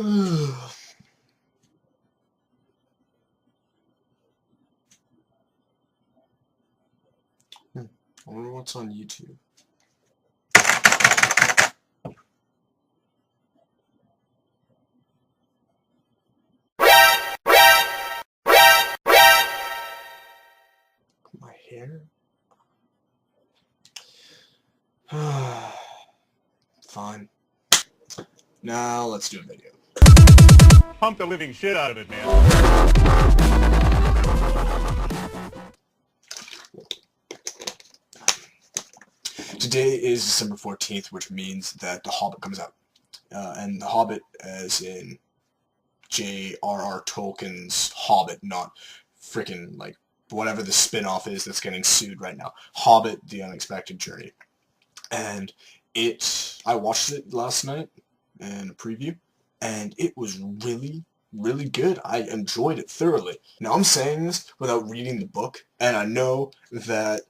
I wonder what's on YouTube. My hair? Fine. Now let's do a video. Pump the living shit out of it, man. Today is December 14th, which means that The Hobbit comes out. And The Hobbit, as in J.R.R. Tolkien's Hobbit, not freaking, like, whatever the spin-off is that's getting sued right now. Hobbit, The Unexpected Journey. And I watched it last night in a preview, and it was really, really good. I enjoyed it thoroughly. Now, I'm saying this without reading the book, and I know that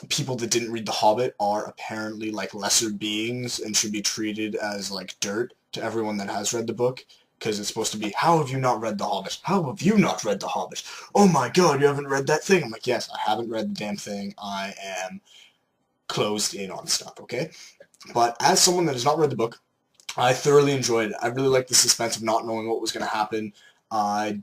people that didn't read The Hobbit are apparently like lesser beings and should be treated as like dirt to everyone that has read the book, because it's supposed to be, how have you not read The Hobbit? How have you not read The Hobbit? Oh my god, you haven't read that thing? I'm like, yes, I haven't read the damn thing. I am closed in on stuff, okay? But as someone that has not read the book, I thoroughly enjoyed it. I really liked the suspense of not knowing what was going to happen. I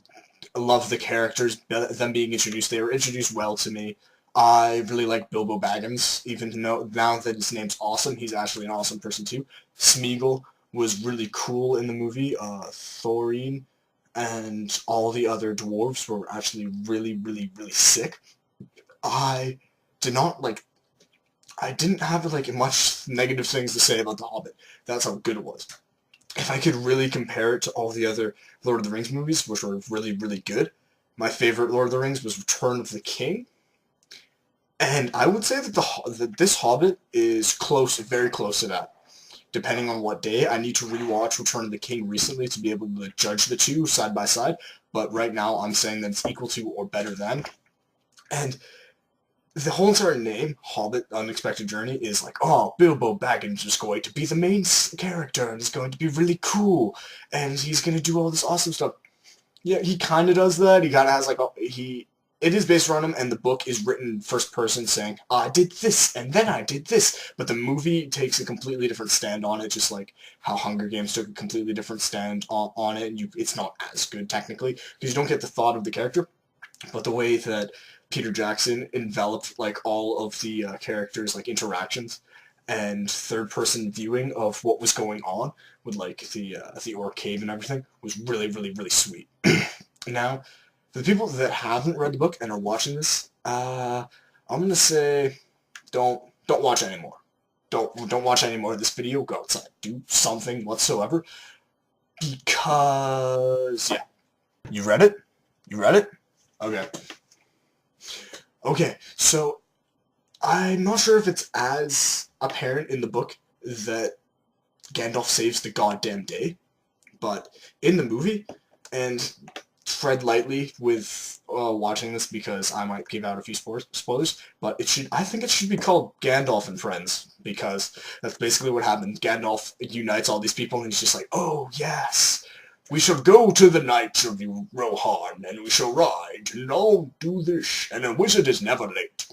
love the characters, them being introduced. They were introduced well to me. I really like Bilbo Baggins, even though now that his name's awesome, he's actually an awesome person too. Smeagol was really cool in the movie. Thorin and all the other dwarves were actually really, really, really sick. I didn't have like much negative things to say about The Hobbit. That's how good it was. If I could really compare it to all the other Lord of the Rings movies, which were really, really good, my favorite Lord of the Rings was Return of the King. And I would say that this Hobbit is close, very close to that. Depending on what day. I need to rewatch Return of the King recently to be able to judge the two side by side. But right now I'm saying that it's equal to or better than. And the whole entire name, Hobbit Unexpected Journey, is like, oh, Bilbo Baggins is going to be the main character and is going to be really cool. And he's going to do all this awesome stuff. Yeah, he kind of does that. He kind of has like, it is based around him, and the book is written first person saying, I did this, and then I did this. But the movie takes a completely different stand on it, just like how Hunger Games took a completely different stand on it. And it's not as good, technically, because you don't get the thought of the character. But the way that Peter Jackson enveloped like all of the characters' like interactions and third-person viewing of what was going on with like the Orc Cave and everything was really, really, really sweet. Now, for the people that haven't read the book and are watching this, I'm gonna say, don't watch anymore. Don't watch any more of this video. Go outside, do something whatsoever, because yeah, you read it. You read it. Okay. Okay. So I'm not sure if it's as apparent in the book that Gandalf saves the goddamn day, but in the movie, and tread lightly with watching this because I might give out a few spoilers, but I think it should be called Gandalf and Friends, because that's basically what happened. Gandalf unites all these people, and he's just like, oh yes, we shall go to the night of Rohan, and we shall ride, and I'll do this, and a wizard is never late.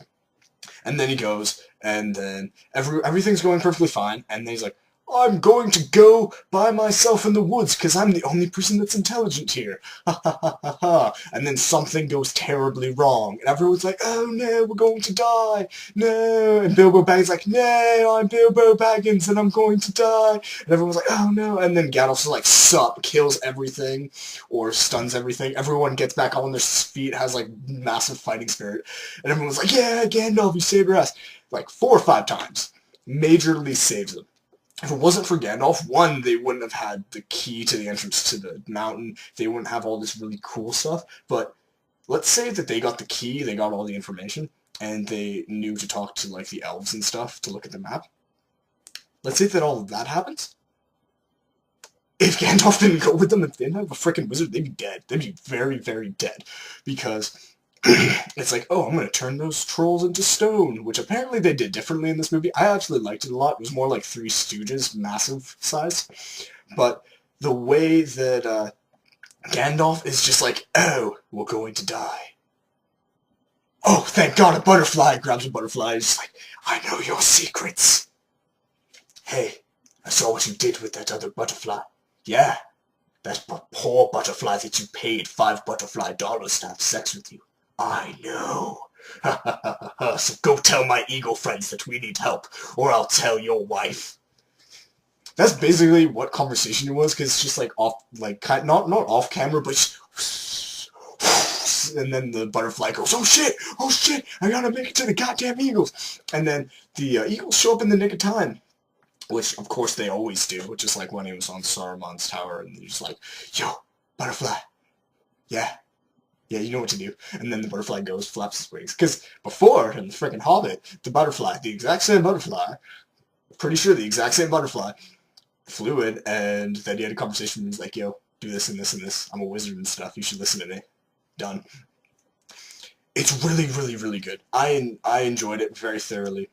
And then he goes, and then everything's going perfectly fine, and then he's like, I'm going to go by myself in the woods because I'm the only person that's intelligent here. Ha ha ha ha ha. And then something goes terribly wrong. And everyone's like, oh no, we're going to die. No. And Bilbo Baggins like, no, I'm Bilbo Baggins and I'm going to die. And everyone's like, oh no. And then Gandalf's like, sup, kills everything or stuns everything. Everyone gets back on their feet, has like massive fighting spirit. And everyone's like, yeah, Gandalf, you saved our ass. Like 4 or 5 times. Majorly saves them. If it wasn't for Gandalf, one, they wouldn't have had the key to the entrance to the mountain. They wouldn't have all this really cool stuff. But let's say that they got the key, they got all the information, and they knew to talk to like the elves and stuff to look at the map. Let's say that all of that happens. If Gandalf didn't go with them, if they didn't have a freaking wizard, they'd be dead. They'd be very, very dead. Because it's like, oh, I'm going to turn those trolls into stone, which apparently they did differently in this movie. I actually liked it a lot. It was more like Three Stooges, massive size. But the way that Gandalf is just like, oh, we're going to die. Oh, thank God, a butterfly! Grabs a butterfly, he's like, I know your secrets. Hey, I saw what you did with that other butterfly. Yeah, that poor butterfly that you paid $5 butterfly to have sex with you. I know. So go tell my eagle friends that we need help, or I'll tell your wife. That's basically what conversation it was, because it's just like off, like not off camera, but just, and then the butterfly goes, oh shit, I gotta make it to the goddamn eagles, and then the eagles show up in the nick of time, which of course they always do, which is like when he was on Saruman's tower, and they're just like, yo, butterfly, yeah, you know what to do. And then the butterfly goes, flaps his wings. Because before, in the freaking Hobbit, the butterfly, the exact same butterfly, pretty sure the exact same butterfly, flew in, and then he had a conversation, and he was like, yo, do this and this and this. I'm a wizard and stuff. You should listen to me. Done. It's really, really, really good. I enjoyed it very thoroughly.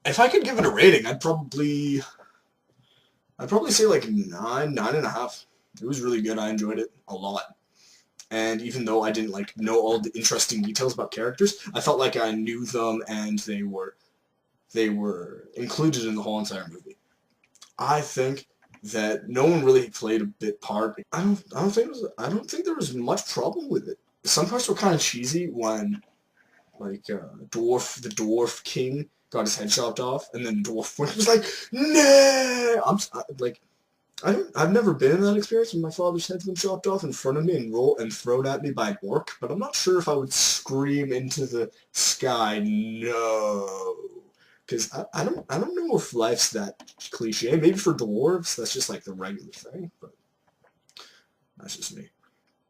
If I could give it a rating, I'd probably say like 9.5. It was really good. I enjoyed it a lot. And even though I didn't like know all the interesting details about characters, I felt like I knew them and they were included in the whole entire movie. I think that no one really played a bit part. I don't think there was much problem with it. Some parts were kind of cheesy when like the dwarf king got his head chopped off, and then dwarf was like, nah. I've never been in that experience when my father's head's been chopped off in front of me and thrown at me by orc, but I'm not sure if I would scream into the sky, no. Because I don't know if life's that cliche. Maybe for dwarves, that's just like the regular thing, but that's just me.